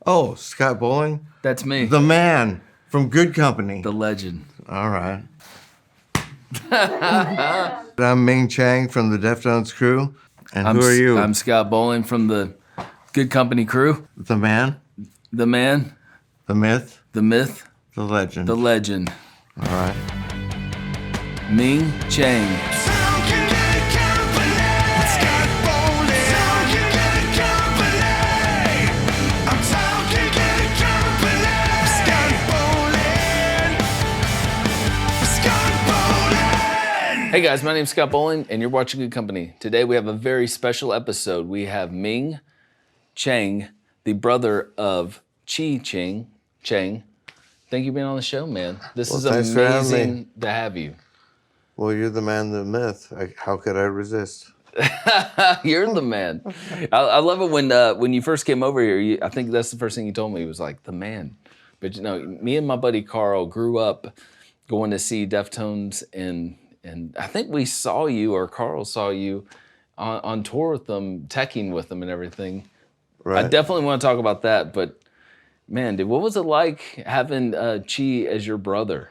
Oh, Scott Bowling? That's me. The man from Good Company. The legend. All right. I'm Ming Cheng from the Deftones crew. And who are you? I'm Scott Bowling from the Good Company crew. The man, The man, the myth, the myth, the legend. the legend. All right. Ming Cheng. Hey guys, my name's Scott Bowling, and you're watching Good Company. Today we have a very special episode. We have Ming Cheng, the brother of Cheng. Thank you for being on the show, man. This is thanks for having me. amazing to have you. Well, you're the man, the myth. How could I resist? You're the man. I love it when you first came over here. I think that's the first thing you told me was like the man. But you know, me and my buddy Carl grew up going to see Deftones, and I think we saw you, or Carl saw you on tour with them, teching with them, and everything. Right. I definitely want to talk about that. But man, dude, what was it like having Chi as your brother?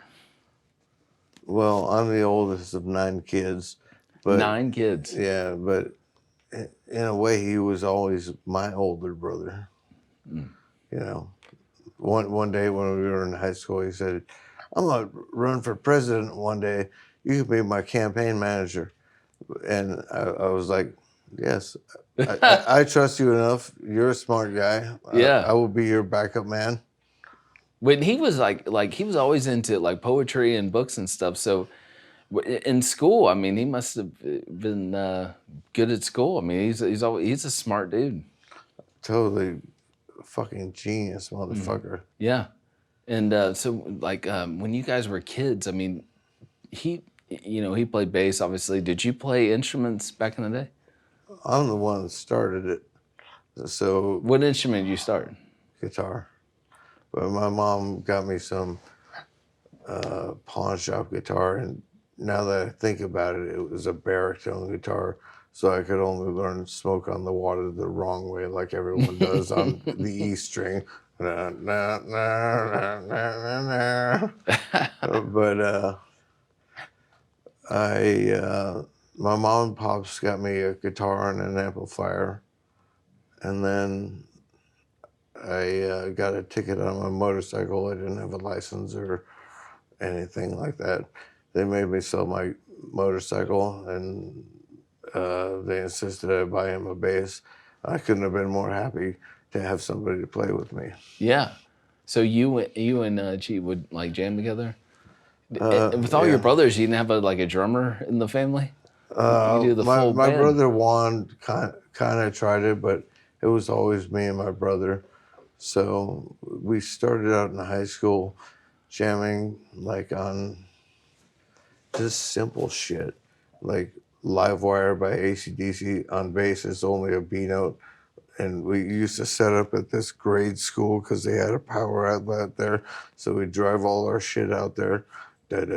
Well, I'm the oldest of 9 kids. But 9 kids. Yeah, but in a way, he was always my older brother. You know, one day when we were in high school, he said, "I'm gonna run for president one day. You can be my campaign manager." And I was like, "Yes, I trust you enough. You're a smart guy. Yeah. I will be your backup man." When he was like he was always into like poetry and books and stuff. So in school, I mean, he must have been good at school. I mean, he's a smart dude. Totally fucking genius motherfucker. Yeah. And so like when you guys were kids, I mean, he played bass, obviously. Did you play instruments back in the day? I'm the one that started it. So What instrument did you start? guitar. But my mom got me some pawn shop guitar, and now that I think about it, it was a baritone guitar, so I could only learn "Smoke on the Water" the wrong way, like everyone does on the E string. But my mom and pops got me a guitar and an amplifier, and then I got a ticket on my motorcycle. I didn't have a license or anything like that. They made me sell my motorcycle, and they insisted I buy him a bass. I couldn't have been more happy to have somebody to play with me. Yeah. So you and Chi would like jam together? With all your brothers, you didn't have a drummer in the family? You do the full My band. brother Juan kind of tried it, but it was always me and my brother. So we started out in high school jamming like on just simple shit, like Live Wire by AC/DC on bass is only a B note. And we used to set up at this grade school because they had a power outlet there. So we'd drive all our shit out there. But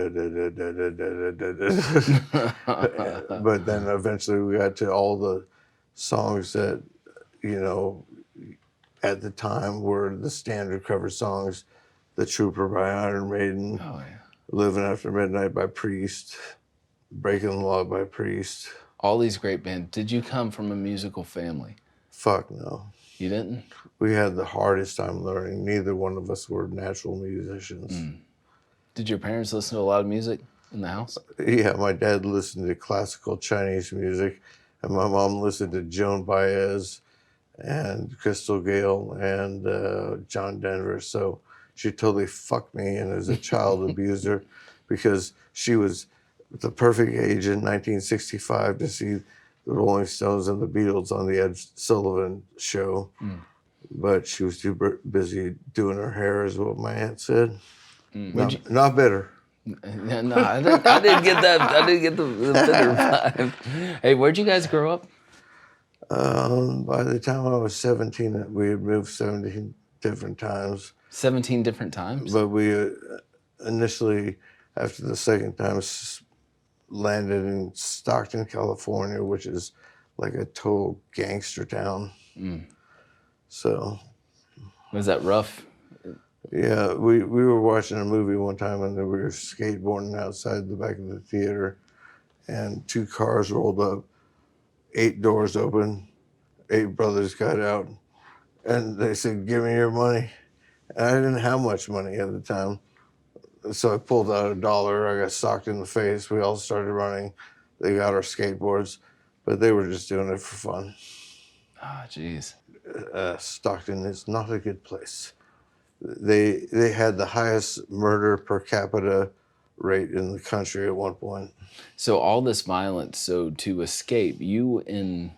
then eventually we got to all the songs that, at the time were the standard cover songs. The Trooper by Iron Maiden. Oh, yeah. Living After Midnight by Priest. Breaking the Law by Priest. All these great bands. Did you come from a musical family? Fuck no. You didn't? We had the hardest time learning. Neither one of us were natural musicians. Did your parents listen to a lot of music in the house? Yeah, my dad listened to classical Chinese music, and my mom listened to Joan Baez and Crystal Gale and John Denver. So she totally fucked me in as a child abuser, because she was the perfect age in 1965 to see the Rolling Stones and the Beatles on the Ed Sullivan show. But she was too busy doing her hair, is what my aunt said. Not bitter. No, I didn't get that. I didn't get the bitter vibe. Hey, where'd you guys grow up? By the time I was 17, we had moved 17 different times. 17 different times? But we initially, after the second time, landed in Stockton, California, which is like a total gangster town. So Was that rough? Yeah, we were watching a movie one time and we were skateboarding outside the back of the theater, and 2 cars rolled up, 8 doors open, 8 brothers got out, and they said, "Give me your money." And I didn't have much money at the time, so I pulled out $1. I got socked in the face. We all started running. They got our skateboards, but they were just doing it for fun. Ah, jeez. Stockton is not a good place. They had the highest murder per capita rate in the country at one point. So all this violence, so to escape, you and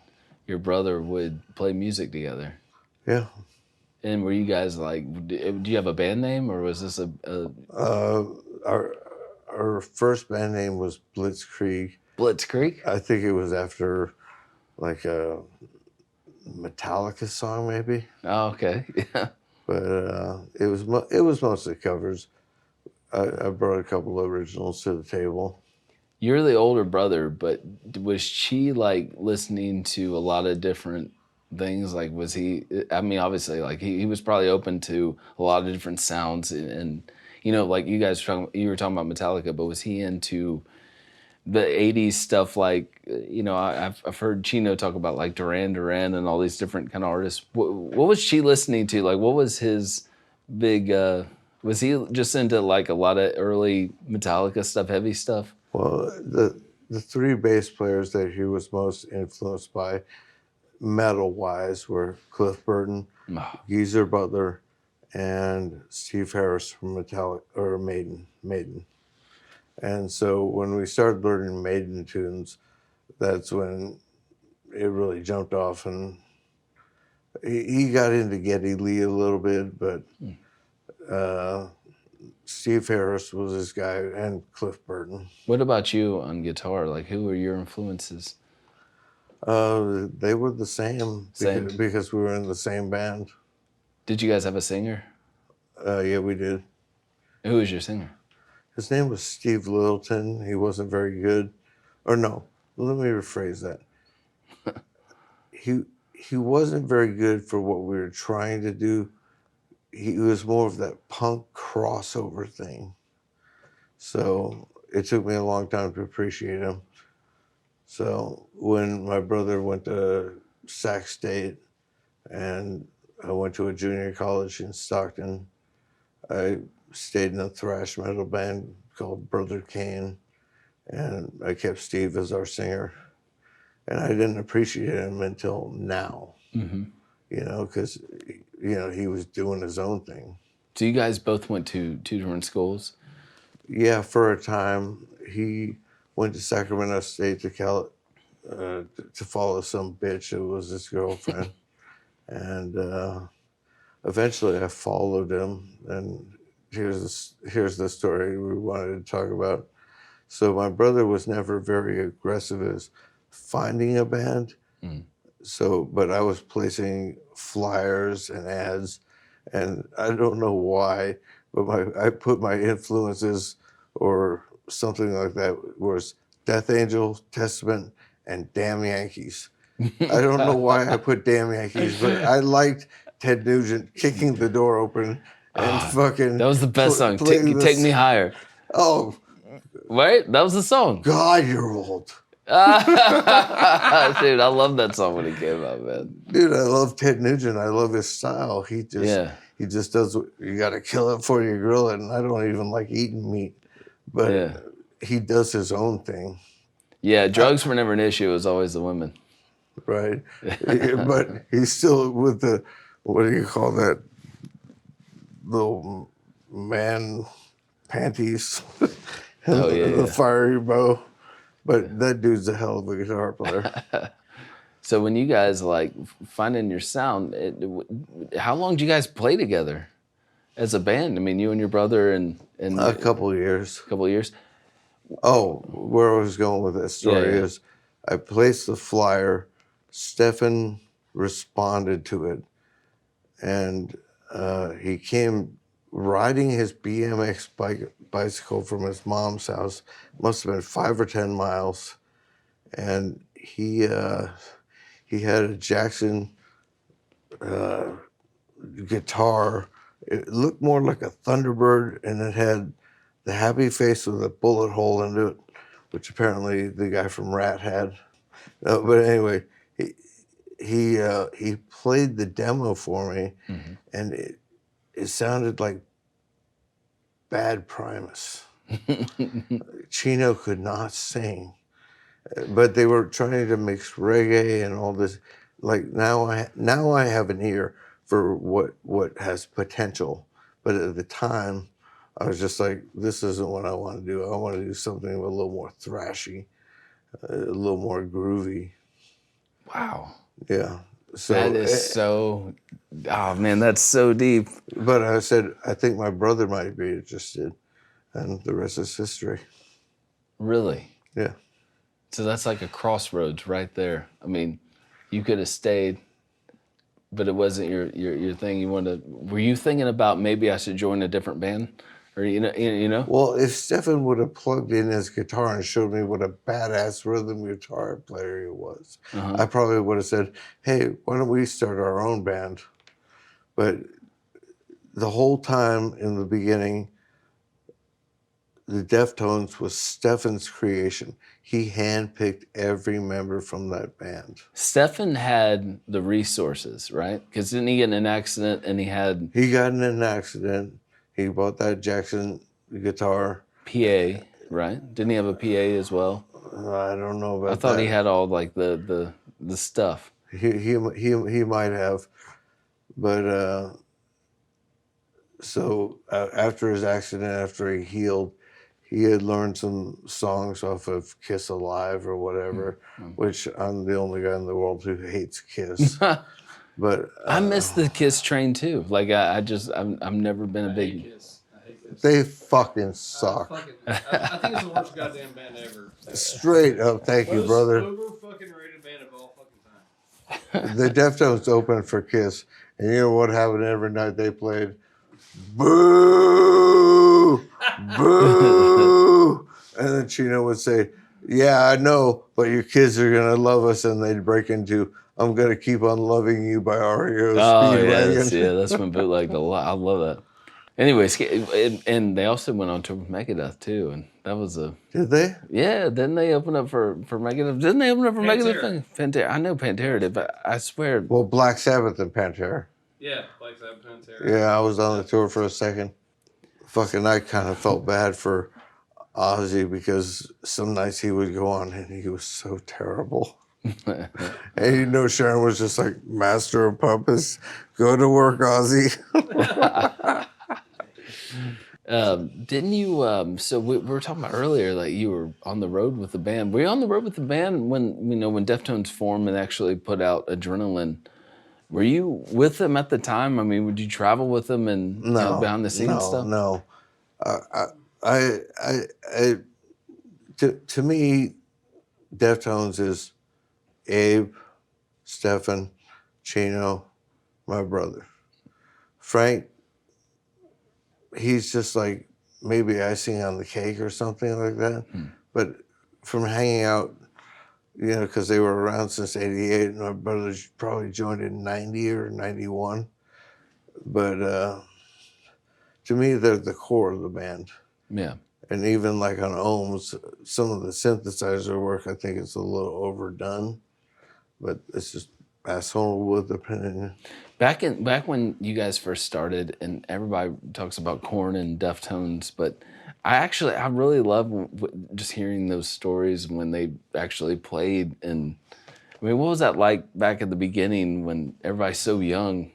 your brother would play music together. Yeah. And were you guys like, do you have a band name, or was this a Our first band name was Blitzkrieg. Blitzkrieg? I think it was after like a Metallica song, maybe. Oh, okay. Yeah. But it was mostly covers. I brought a couple of originals to the table. You're the older brother, but was she like listening to a lot of different things? Like, was he, I mean, obviously, like he was probably open to a lot of different sounds and you know, like you guys you were talking about Metallica, but was he into the 80s stuff? Like, you know, I've heard Chino talk about like Duran Duran and all these different kind of artists. What was she listening to? Like, what was his big, was he just into like a lot of early Metallica stuff, heavy stuff? Well, the 3 bass players that he was most influenced by, metal-wise, were Cliff Burton, Oh, Geezer Butler, and Steve Harris from Maiden. And so when we started learning Maiden tunes, that's when it really jumped off. And he got into Geddy Lee a little bit, but Steve Harris was his guy, and Cliff Burton. what about you on guitar? Like, who were your influences? They were the same, Same. because we were in the same band. Did you guys have a singer? Yeah, we did. Who was your singer? His name was Steve Littleton. He wasn't very good. Or no, let me rephrase that. He wasn't very good for what we were trying to do. He was more of that punk crossover thing. So it took me a long time to appreciate him. So when my brother went to Sac State and I went to a junior college in Stockton, I stayed in a thrash metal band called Brother Kane, and I kept Steve as our singer. And I didn't appreciate him until now, Mm-hmm. you know, because, you know, he was doing his own thing. So you guys both went to 2 different schools? Yeah, for a time, he went to Sacramento State to follow some bitch who was his girlfriend. And eventually I followed him, and here's the story we wanted to talk about. So my brother was never very aggressive as finding a band. Mm. So, but I was placing flyers and ads, and I don't know why, but I put my influences or something like that was Death Angel, Testament, and Damn Yankees. I don't know why I put Damn Yankees, but I liked Ted Nugent kicking the door open and fucking. That was the best song. playing Take Me Higher. Oh, Right? That was the song. God, you're old. Dude, I love that song when it came out, man. Dude, I love Ted Nugent. I love his style. He Yeah. just does. You got to kill it before you grill it. And I don't even like eating meat, but Yeah. he does his own thing, Yeah, drugs were never an issue. It was always the women. right? But he's still with the, what do you call that? Little man panties. Oh, yeah, The yeah. fiery bow. But that dude's a hell of a guitar player. So when you guys like finding your sound, how long did you guys play together as a band? I mean, you and your brother and A couple of years. a couple of years. Oh, where I was going with this story Yeah. is I placed the flyer. Stefan responded to it. And he came riding his BMX bicycle from his mom's house. Must have been 5 or 10 miles. And he had a Jackson guitar. It looked more like a Thunderbird, and it had the happy face with a bullet hole into it, which apparently the guy from Rat had. But anyway, he played the demo for me, and it sounded like Bad Primus. Chino could not sing, but they were trying to mix reggae and all this. Like now I have an ear for what has potential, but at the time, I was just like, this isn't what I want to do. I want to do something a little more thrashy, a little more groovy. Wow. Yeah. So That is so, oh man, that's so deep. But I said, I think my brother might be interested, and the rest is history. Really? Yeah. So that's like a crossroads right there. I mean, you could have stayed, but it wasn't your thing. You wanted to, were you thinking about maybe I should join a different band? Or, you know? Well, if Stefan would have plugged in his guitar and showed me what a badass rhythm guitar player he was, I probably would have said, hey, why don't we start our own band? But the whole time in the beginning, the Deftones was Stefan's creation. He handpicked every member from that band. Stefan had the resources, right? Because didn't he get in an accident and he had... He got in an accident. He bought that Jackson guitar. PA, right? Didn't he have a PA as well? I don't know about that. I thought he had all like the stuff. He might have, but so after his accident, after he healed, he had learned some songs off of Kiss Alive or whatever, which I'm the only guy in the world who hates Kiss. But I miss the Kiss train too. Like I've never been a big... Kiss. I hate Kiss. they fucking suck. I think it's the worst goddamn band ever. Straight up, thank you, brother. Most over-fucking rated band of all fucking time. The Deftones opened for Kiss, and you know what happened every night they played? Boo! Boo! And then Chino would say, yeah, I know, but your kids are going to love us, and they'd break into I'm Gonna Keep on Loving You by REO Speedwagon. That's been bootlegged a lot. I love that. Anyways, and they also went on tour with Megadeth too, and that was a... Did they? Yeah, didn't they open up for Megadeth? Didn't they open up for Pantera. Megadeth? Pantera. I know Pantera did, but I swear... Well, Black Sabbath and Pantera. Yeah, Black Sabbath, Pantera. Yeah, I was on the tour for a second. Fucking, I kind of felt bad for Ozzy because some nights he would go on and he was so terrible. And you know, Sharon was just like, Master of Puppets, go to work, Ozzy. Didn't you? So we were talking about earlier, like you were on the road with the band. Were you on the road with the band when when Deftones formed and actually put out Adrenaline? Were you with them at the time? I mean, would you travel with them and behind the scenes stuff? No. To me, Deftones is Abe, Stefan, Chino, my brother. Frank, he's just like maybe icing on the cake or something like that. But from hanging out, because they were around since '88, and my brother probably joined in '90 or '91. But to me, they're the core of the band. Yeah. And even like on Ohms, some of the synthesizer work, I think it's a little overdone. But it's just asshole with opinion. Back when you guys first started, and everybody talks about Korn and Deftones, but I really love just hearing those stories when they actually played. And I mean, what was that like back at the beginning when everybody's so young?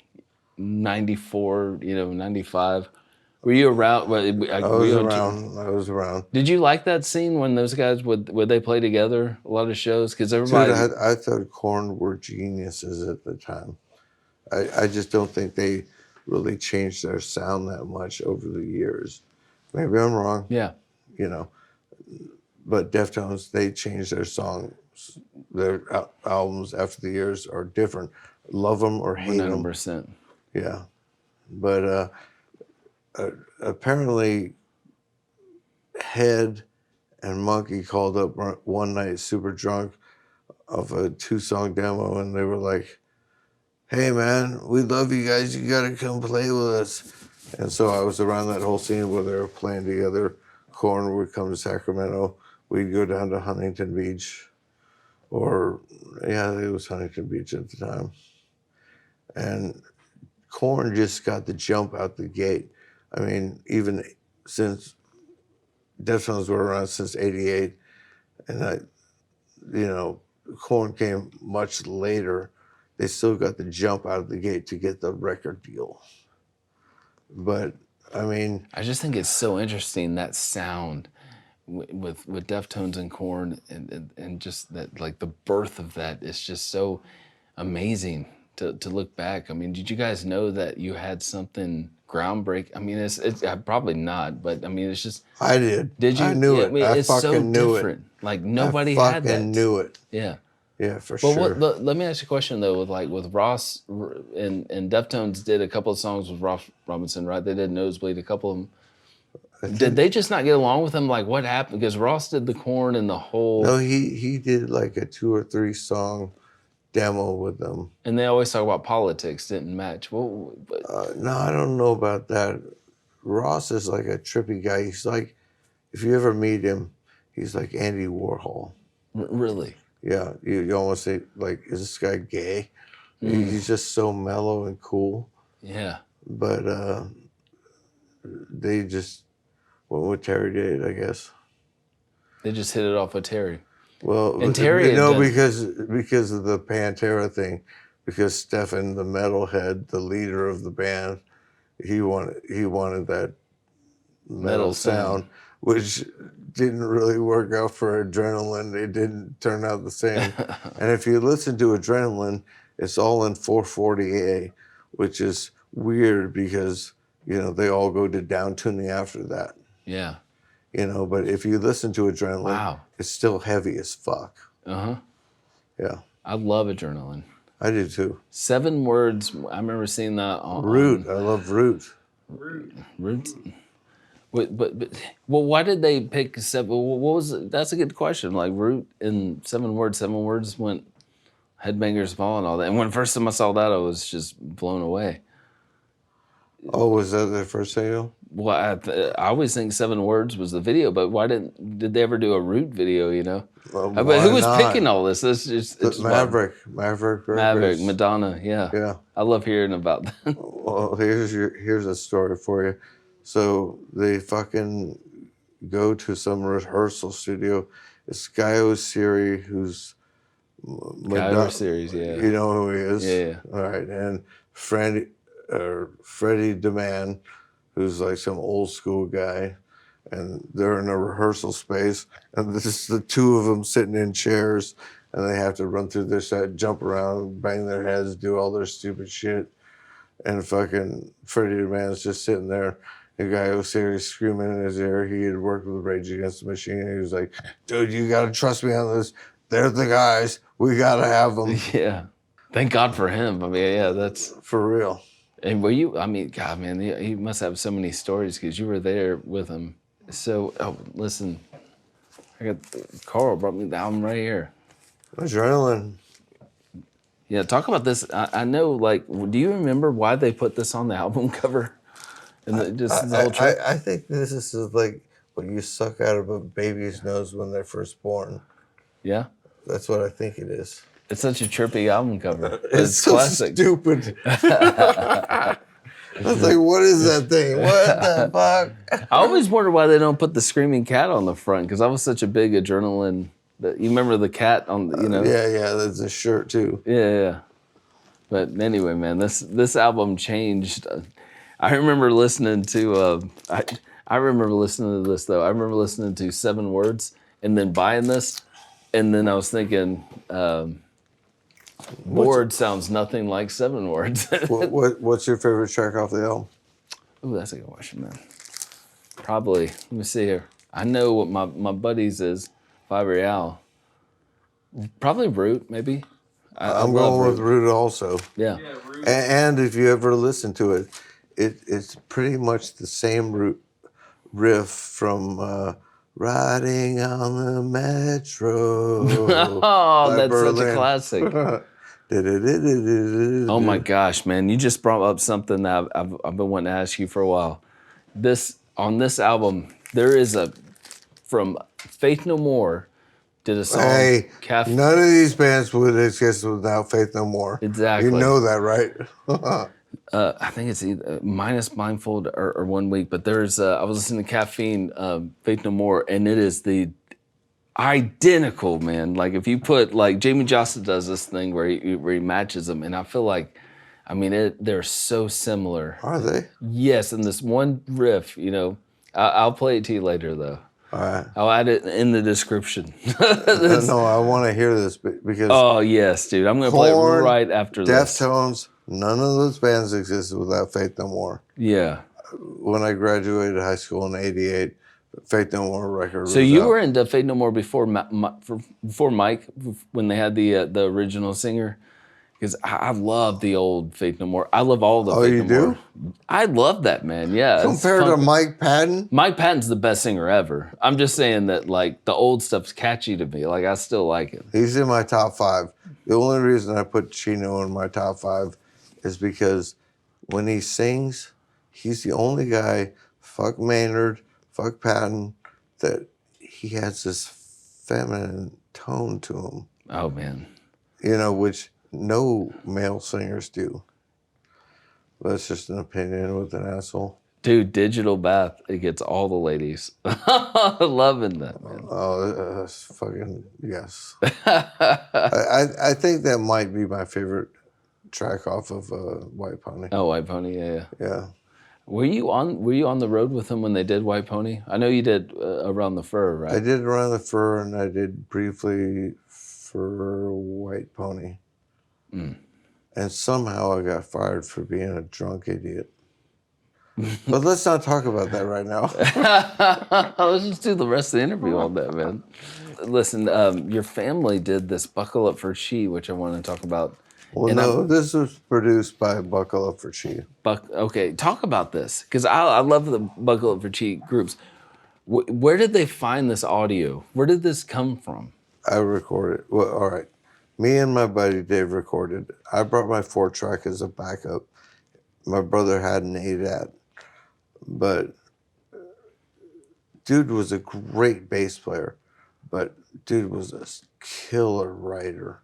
94, 95. Were you around? I was around. Did you like that scene when those guys would they play together a lot of shows? Because everybody. Dude, I thought Korn were geniuses at the time. I just don't think they really changed their sound that much over the years. Maybe I'm wrong. Yeah. But Deftones, they changed their songs. Their albums after the years are different. Love them or hate them. 100%. Yeah. But apparently Head and Monkey called up one night super drunk of a 2-song demo, and they were like, hey man, we love you guys. You gotta come play with us. And so I was around that whole scene where they were playing together. Korn would come to Sacramento. We'd go down to Huntington Beach, or yeah, it was Huntington Beach at the time. And Korn just got the jump out the gate. I mean, even since Deftones were around since '88, and Korn came much later. They still got the jump out of the gate to get the record deal. But I mean, I just think it's so interesting, that sound with Deftones and Korn, and just that, like, the birth of that is just so amazing to look back. I mean, did you guys know that you had something groundbreaking? I mean, it's probably not, but I mean, it's just. I did. Did you? I knew Yeah, it. I mean, I it's fucking so knew different. it. Like, nobody I had that. fucking knew it. Yeah. Yeah, for But sure. let me ask you a question though. With Ross and Deftones did a couple of songs with Ross Robinson, right? They did Nosebleed, a couple of them. Did they just not get along with him? Like, what happened? Because Ross did the Korn and the whole. No, he did like a 2 or 3 song demo with them. And they always talk about politics didn't match. Well, No, I don't know about that. Ross is like a trippy guy. He's like, if you ever meet him, he's like Andy Warhol. Really? Yeah, you almost say, like, is this guy gay? He's just so mellow and cool. Yeah. But they just went with Terry Dade, I guess. They just hit it off with Terry. Well, And Terry had done- because of the Pantera thing, because Stefan, the metalhead, the leader of the band, he wanted that metal sound, which didn't really work out for Adrenaline. It didn't turn out the same. And if you listen to Adrenaline, it's all in 440A, which is weird because, they all go to down tuning after that. Yeah. But if you listen to Adrenaline, Wow. it's still heavy as fuck. Uh-huh. Yeah. I love Adrenaline. I do too. 7 Words. I remember seeing that on Root. I love Root. Root. But well, why did they pick 7? What was? That's a good question. Like, Root and 7 Words. 7 Words went Headbangers Ball and all that. And when first time I saw that, I was just blown away. Oh, was that their first single? Well, I always think 7 Words was the video, but why did they ever do a Root video? But why who was not? picking all this? It's just Maverick. Maverick, Records. Madonna. Yeah. Yeah. I love hearing about that. Well, here's a story for you. So they fucking go to some rehearsal studio. It's Guy O'Siri, who's Guy series, yeah. You know who he is? Yeah. All right. And Freddie DeMann, who's like some old school guy. And they're in a rehearsal space. And this is the 2 of them sitting in chairs. And they have to run through their set, jump around, bang their heads, do all their stupid shit. And fucking Freddie DeMann's just sitting there. The guy O'Siri's screaming in his ear. He had worked with Rage Against the Machine. He was like, dude, you got to trust me on this. They're the guys. We got to have them. Yeah. Thank God for him. I mean, yeah, that's. For real. And were you, I mean, God, man, he must have so many stories because you were there with him. So, listen, Carl brought me the album right here. Adrenaline. Yeah, talk about this. I know, like, do you remember why they put this on the album cover? And the whole trip? I think this is like what you suck out of a baby's nose when they're first born. Yeah? That's what I think it is. It's such a trippy album cover. It's so classic. stupid. I was like, what is that thing? What the fuck? I always wonder why they don't put the screaming cat on the front because I was such a big Adrenaline. You remember the cat on the, Yeah, that's a shirt too. Yeah. But anyway, man, this album changed. I remember listening to. I remember listening to this though. I remember listening to 7 Words and then buying this, and then I was thinking, Bored sounds nothing like 7 Words. What's your favorite track off the album? Ooh, that's a good question, man. Probably. Let me see here. I know what my buddies is. 5 Real. Probably Root, maybe. I'm going with Root also. Yeah. Root. And if you ever listen to it, it's pretty much the same riff from Riding on the Metro. Oh, by that's Berlin. such a classic. Oh my gosh, man! You just brought up something that I've been wanting to ask you for a while. On this album, there is from Faith No More did a song. Hey, none of these bands would exist without Faith No More. Exactly. You know that, right? I think it's either minus Blindfold or 1 week, but there's I was listening to Caffeine, Faith No More, and it is the identical, man. Like if you put like Jamie Josta does this thing where he matches them, and I feel like, I mean, they're so similar. Are they? Yes, and this one riff, I'll play it to you later though. All right. I'll add it in the description. No, I want to hear this because. Oh yes, dude, I'm gonna play it right after this. Deftones, none of those bands existed without Faith No More. Yeah. When I graduated high school in '88. Faith No More record. So you were into Faith No More before Mike, when they had the original singer, because I love the old Faith No More. I love all the. Oh, Faith you No do? More. I love that, man. Yeah. Compared to Mike Patton. Mike Patton's the best singer ever. I'm just saying that like the old stuff's catchy to me. Like I still like it. He's in my top 5. The only reason I put Chino in my top 5 is because when he sings, he's the only guy. Fuck Maynard. Fuck Patton, that he has this feminine tone to him. Oh, man. Which no male singers do. That's just an opinion with an asshole. Dude, Digital Bath, it gets all the ladies. Loving that, man. Oh, that's fucking, yes. I think that might be my favorite track off of White Pony. Oh, White Pony, yeah. Yeah. Were you on the road with them when they did White Pony? I know you did Around the Fur, right? I did Around the Fur, and I did briefly for White Pony. Mm. And somehow I got fired for being a drunk idiot. But let's not talk about that right now. Let's just do the rest of the interview on that, man. Listen, your family did this Buckle Up for She, which I want to talk about. Well, no, this was produced by Buckle Up for She. Okay, talk about this, because I love the Buckle Up for She groups. Where did they find this audio? Where did this come from? I recorded. Well, all right. Me and my buddy Dave recorded. I brought my 4-track as a backup. My brother had an 8-at. But dude was a great bass player. But dude was a killer writer.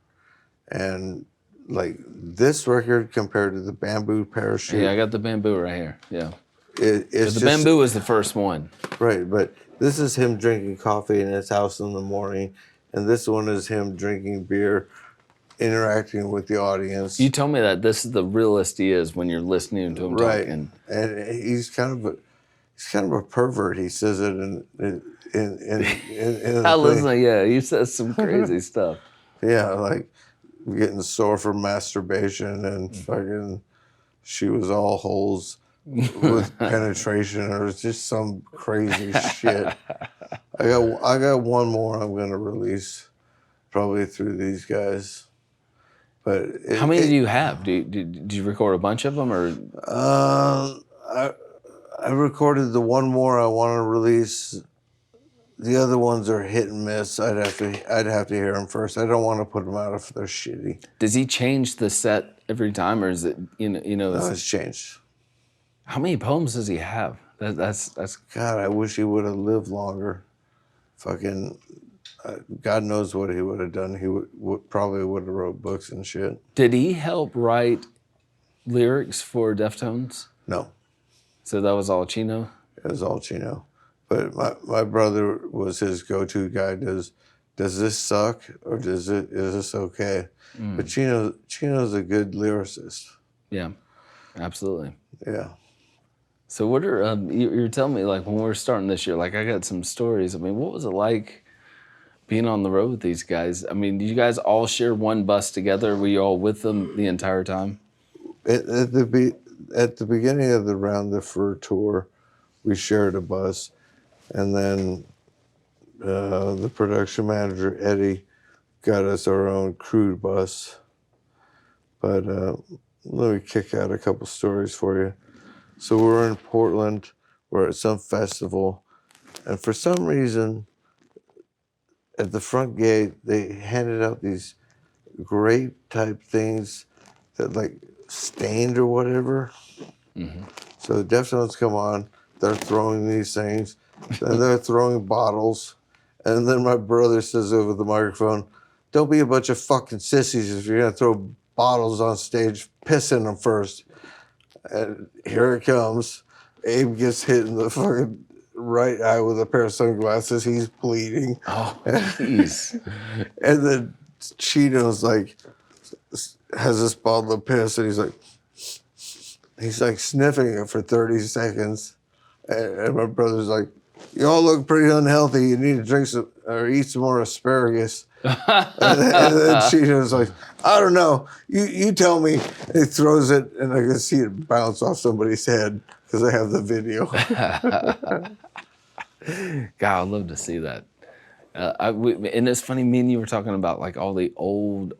And like this record compared to the Bamboo Parachute. Yeah, I got the Bamboo right here. Yeah. It's the Bamboo was the first one. Right, but this is him drinking coffee in his house in the morning, and this one is him drinking beer, interacting with the audience. You told me that this is the realest he is when you're listening to him right. talking. And he's kind of a pervert. He says it in I listen. Yeah, he says some crazy stuff. Yeah, like getting sore from masturbation and fucking she was all holes with penetration, or it's just some crazy shit. I got one more I'm gonna release, probably through these guys. But how many do you have? Did you record a bunch of them, or? I recorded the one more I want to release. The other ones are hit and miss. I'd have to hear them first. I don't want to put them out if they're shitty. Does he change the set every time, or is it No, it's changed. How many poems does he have? That's. God, I wish he would have lived longer. Fucking, God knows what he would have done. He probably would have wrote books and shit. Did he help write lyrics for Deftones? No. So that was all Chino? It was all Chino. But my brother was his go-to guy. Does this suck or is this okay? Mm. But Chino's a good lyricist. Yeah, absolutely. Yeah. So what are you're telling me, like when we were starting this year, like I got some stories. I mean, what was it like being on the road with these guys? I mean, did you guys all share one bus together? Were you all with them the entire time? At the beginning of the Round the Fur tour, we shared a bus. And then the production manager, Eddie, got us our own crude bus. But let me kick out a couple stories for you. So we're in Portland. We're at some festival. And for some reason, at the front gate, they handed out these grape type things that like stained or whatever. So the Deftones come on, they're throwing these things, and they're throwing bottles, and then my brother says over the microphone, "Don't be a bunch of fucking sissies if you're gonna throw bottles on stage, piss in them first." And here it comes. Abe gets hit in the fucking right eye with a pair of sunglasses. He's bleeding. Oh, jeez. And then Cheeto's like, has this bottle of piss, and he's like sniffing it for 30 seconds. And my brother's like, "You all look pretty unhealthy. You need to drink some or eat some more asparagus." and then Cheeto's like, "I don't know. You tell me." And he throws it, and I can see it bounce off somebody's head because I have the video. God, I'd love to see that. And it's funny, me and you were talking about like all the old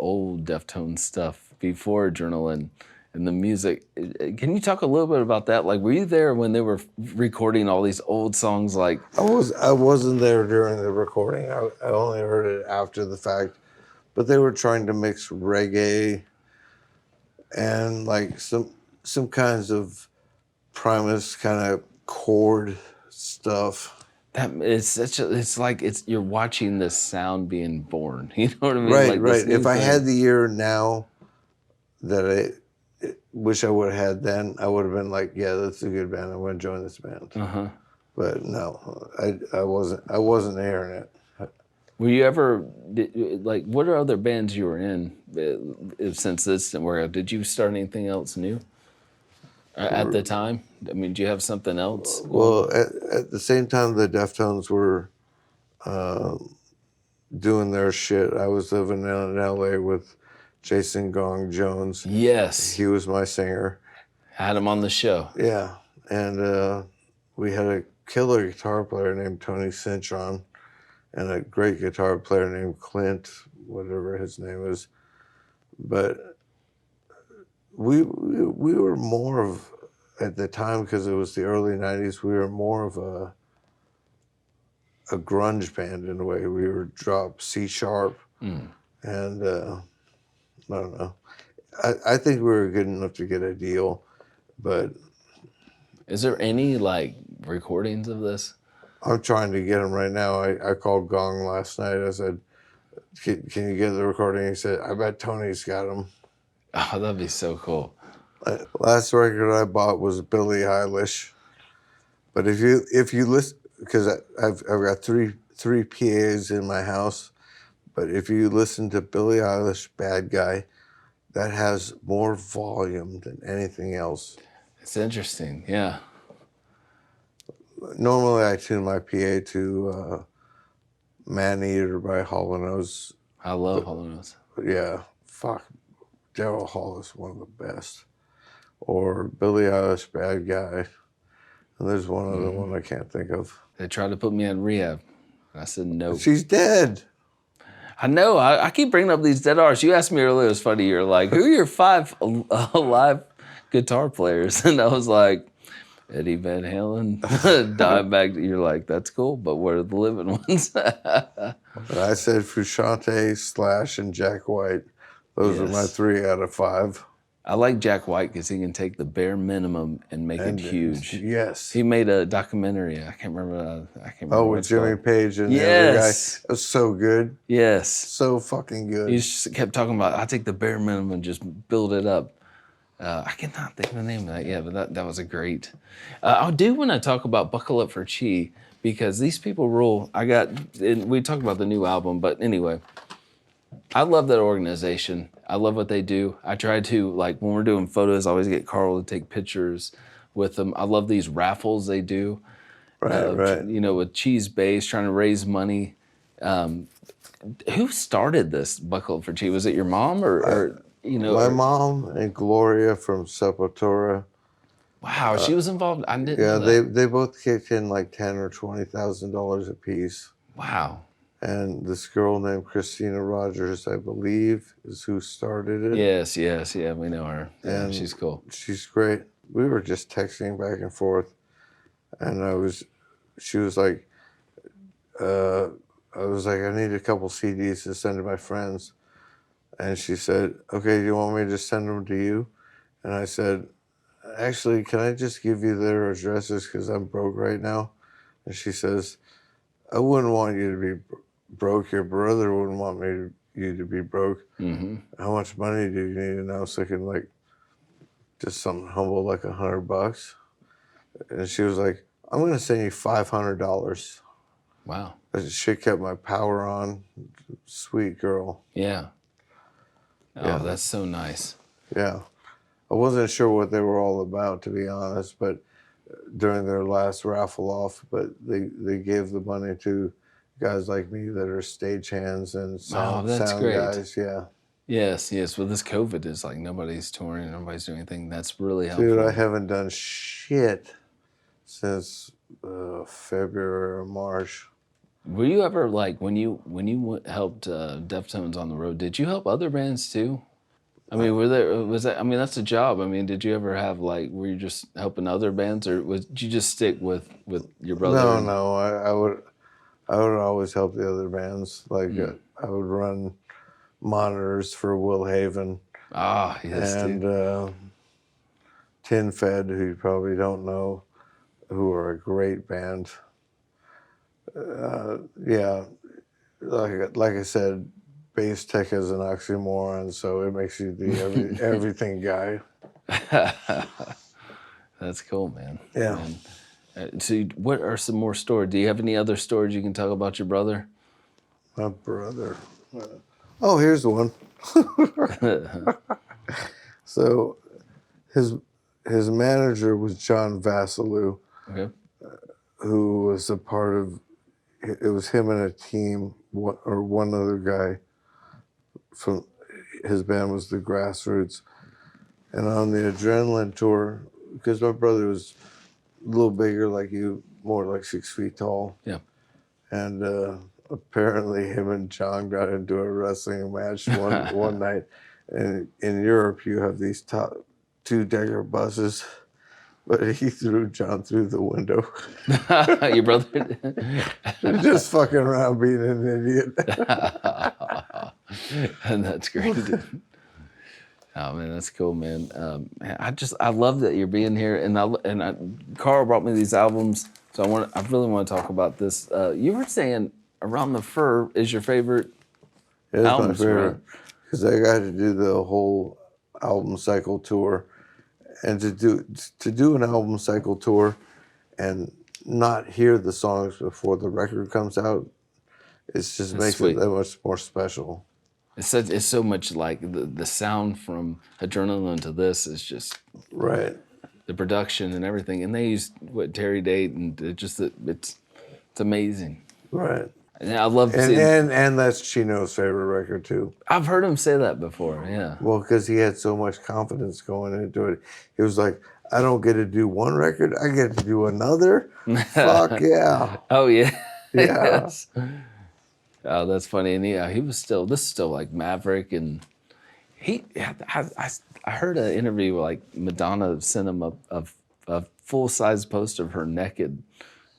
Deftones stuff before Adrenaline and the music. Can you talk a little bit about that? Like, were you there when they were recording all these old songs? Like, I wasn't there during the recording. I only heard it after the fact. But they were trying to mix reggae and like some kinds of Primus kind of chord stuff. that is it's like you're watching this sound being born. You know what I mean? Right, like this right. If new I thing. had the ear now that I wish I would have had then, I would have been like, yeah, that's a good band. I'm going to join this band. But no, I wasn't hearing it. Were you ever like? What are other bands you were in since this didn't work out? Did you start anything else new at the time? I mean, do you have something else? Well, at the same time the Deftones were doing their shit, I was living in LA with Jason Gong Jones. Yes, He was my singer. had him on the show. Yeah, and we had a killer guitar player named Tony Cintron and a great guitar player named Clint, whatever his name is. But we were more of, at the time, because it was the early 90s, we were more of a grunge band in a way. We were drop C sharp, and I don't know. I think we were good enough to get a deal, but Is there any like recordings of this? I'm trying to get them right now. I called Gong last night. I said, can you get the recording? He said, I bet Tony's got them. Oh, that'd be so cool. Last record I bought was Billie Eilish. But if you listen, because I've got three PAs in my house, but if you listen to Billie Eilish, Bad Guy, that has more volume than anything else. It's interesting, yeah. Normally I tune my PA to Man Eater by Hall & Oates. I love Hall & Oates. Yeah, fuck. Daryl Hall is one of the best. Or Billie Eilish, Bad Guy. And there's one other one I can't think of. They tried to put me in rehab. I said no. She's dead. I know. I keep bringing up these dead artists. You asked me earlier, it was funny. You're like, who are your 5 alive guitar players? And I was like, Eddie Van Halen, Dimebag. You're like, that's cool, but what are the living ones? And I said Frusciante, Slash, and Jack White. Those are my 3 out of 5. I like Jack White because he can take the bare minimum and make it huge. Yes. He made a documentary. I can't remember. Oh, what with it's Jimmy called. Page and the other guy. It was so good. Yes. So fucking good. He just kept talking about, I take the bare minimum and just build it up. I cannot think of the name of that. Yeah, but that was a great. I do want to talk about Buckle Up for Chi because these people rule. We talked about the new album, but anyway, I love that organization. I love what they do. I try to, like, when we're doing photos, I always get Carl to take pictures with them. I love these raffles they do. Right. You know, with Cheese Base, trying to raise money. Who started this Buckle Up for Chi? Was it your mom or you know? My mom and Gloria from Sepultura. Wow, she was involved. I didn't Yeah, know that. they both kicked in like $10,000 or $20,000 a piece. Wow. And this girl named Christina Rogers, I believe, is who started it. Yes, yeah, we know her. Yeah, And she's cool. She's great. We were just texting back and forth, and she was like, I was like, I need a couple CDs to send to my friends. And she said, okay, do you want me to just send them to you? And I said, actually, can I just give you their addresses because I'm broke right now? And she says, I wouldn't want you to be broke. Your brother wouldn't want you to be broke. Mm-hmm. How much money do you need now? So I can like just something humble like $100. And she was like, I'm going to send you $500. Wow. She kept my power on. Sweet girl. Yeah. Oh, Yeah. that's so nice. Yeah. I wasn't sure what they were all about, to be honest, but during their last raffle off, but they gave the money to guys like me that are stagehands and sound great. guys. Yeah. Yes. With this COVID, it's like nobody's touring, nobody's doing anything. That's really helpful. Dude, I haven't done shit since February or March. Were you ever like when you helped Deftones on the road? Did you help other bands too? I mean, was that? I mean, that's a job. I mean, did you ever have like were you just helping other bands, or did you just stick with your brother? No. I would always help the other bands. Like I would run monitors for Will Haven. Ah, yes, and dude. Tin Fed, who you probably don't know, who are a great band. Yeah, like I said, bass tech is an oxymoron, so it makes you the everything guy. That's cool, man. Yeah. So, what are some more stories? Do you have any other stories you can talk about your brother? My brother. Oh, here's one. So, his manager was John Vassalou, Okay. who was a part of. It was him and a team, or one other guy from his band was the Grassroots. And on the Adrenaline tour, because my brother was a little bigger like you, more like 6 feet tall. Yeah. And apparently him and John got into a wrestling match one night. And in Europe, you have these top two-decker buses. But he threw John through the window. Your brother? Just fucking around being an idiot. And that's great. Oh man, that's cool, man. I love that you're being here, and Carl brought me these albums, so I really want to talk about this. You were saying Around the Fur is your favorite It's album, my favorite right? because I got to do the whole album cycle tour, and to do an album cycle tour and not hear the songs before the record comes out, it just makes sweet. it that much more special. It's so much like the sound from Adrenaline to this is just Right. the production and everything, and they used Terry Date, and it's amazing. Right. And I love seeing. And that's Chino's favorite record too. I've heard him say that before. Yeah. Well, because he had so much confidence going into it. He was like, I don't get to do one record, I get to do another. Fuck yeah. Oh yeah. Yeah. Yes. Oh, that's funny. And this is still like Maverick, and I heard an interview where like Madonna sent him a full-size poster of her naked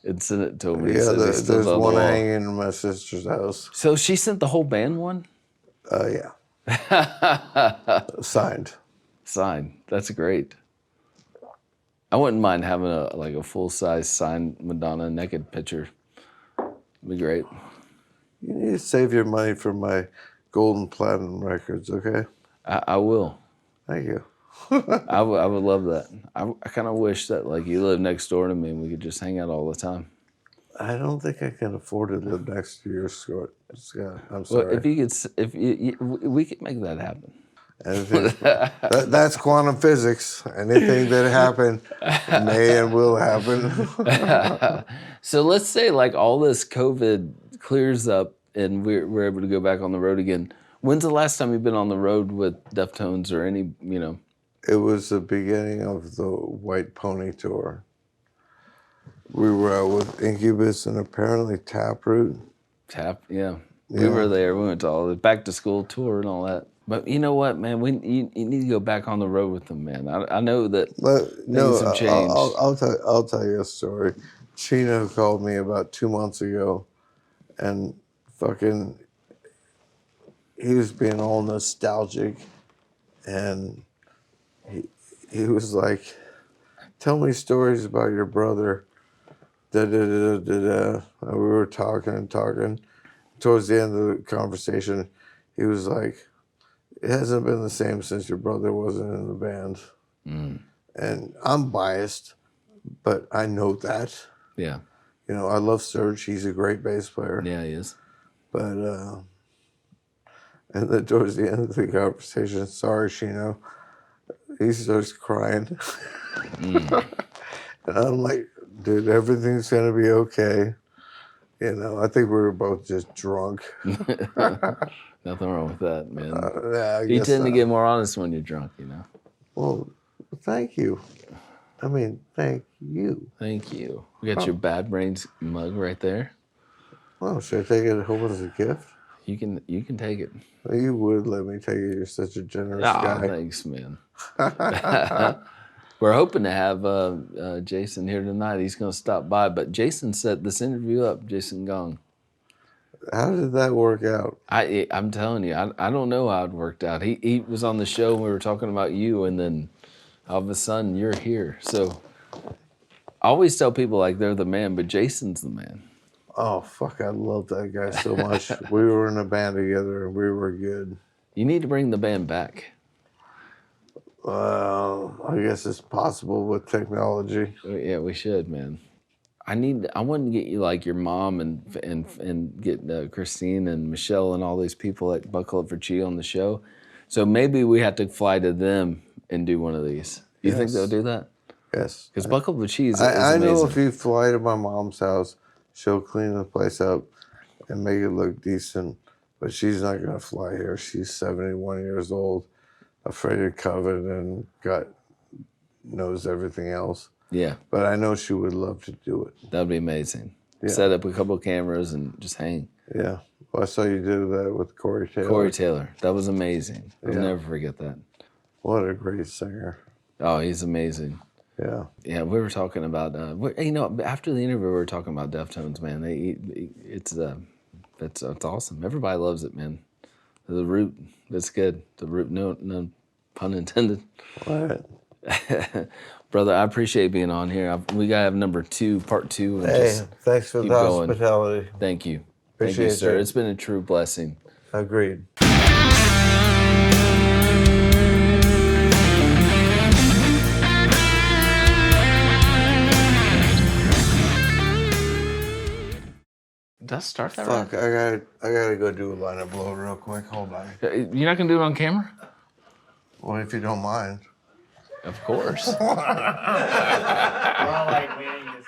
and sent it to him. And he said he still there's on the one wall. hanging in my sister's house. So she sent the whole band one? Yeah. Signed. Signed. That's great. I wouldn't mind having a full-size signed Madonna naked picture. It'd be great. You need to save your money for my gold and platinum records, okay? I will. Thank you. I would love that. I kind of wish that like you live next door to me and we could just hang out all the time. I don't think I can afford to live next to your store. I'm sorry. Well, if we could make that happen. That's quantum physics. Anything that happened may and will happen. So let's say like all this COVID clears up and we're able to go back on the road again. When's the last time you've been on the road with Deftones or any, It was the beginning of the White Pony tour. We were out with Incubus and apparently Taproot. Yeah. We were there. We went to all the back to school tour and all that. But you know what, man? You need to go back on the road with them, man. I know that things have changed. I'll tell you a story. Chino called me about 2 months ago, and fucking, he was being all nostalgic, and he was like, "Tell me stories about your brother." Da da da da da. And we were talking. Towards the end of the conversation, he was like, "It hasn't been the same since your brother wasn't in the band." And I'm biased, but I know that. Yeah. You know, I love Serge. He's a great bass player. Yeah, he is. But and then towards the end of the conversation, sorry, Shino, he starts crying. And I'm like, dude, everything's gonna be okay. You know, I think we were both just drunk. Nothing wrong with that, man. Yeah, I You guess tend to not. get more honest when you're drunk, you know. Well, thank you. I mean, thank you. Thank you. We got your Bad Brains mug right there. Well, should I take it home as a gift? You can take it. You would let me take it. You're such a generous Ah, guy. thanks, man. We're hoping to have Jason here tonight. He's going to stop by, but Jason set this interview up. Jason Gong. How did that work out? I'm telling you, I don't know how it worked out. He was on the show and we were talking about you, and then all of a sudden you're here. So I always tell people like they're the man, but Jason's the man. Oh, fuck, I love that guy so much. We were in a band together and we were good. You need to bring the band back. I guess it's possible with technology. Yeah, we should, man. I want to get you like your mom and get Christine and Michelle and all these people at Buckle Up for Chi on the show. So maybe we have to fly to them and do one of these. You think Yes. they'll do that? Yes. Because Buckle Up for Chi is I amazing. know if you fly to my mom's house, she'll clean the place up and make it look decent. But she's not going to fly here. She's 71 years old, afraid of COVID, and knows everything else. Yeah, But I know she would love to do it. that'd be amazing. Yeah. Set up a couple of cameras and just hang. Yeah. Well, I saw you do that with Corey Taylor. Corey Taylor, that was amazing. I'll Yeah. never forget that. What a great singer. Oh, he's amazing. Yeah. Yeah, we were talking about, after the interview, we were talking about Deftones, man. It's awesome. Everybody loves it, man. The root, that's good. The root, no pun intended. All right. Brother, I appreciate being on here. We got to have number 2, part 2. And Hey, just thanks for the keep going. hospitality. Thank you. Appreciate Thank you, sir. you. It's been a true blessing. Agreed. Did I start that Fuck, I gotta go do a line of blow real quick. Hold on. right? You're not going to do it on camera? Well, if you don't mind. Of course. We're all like waiting to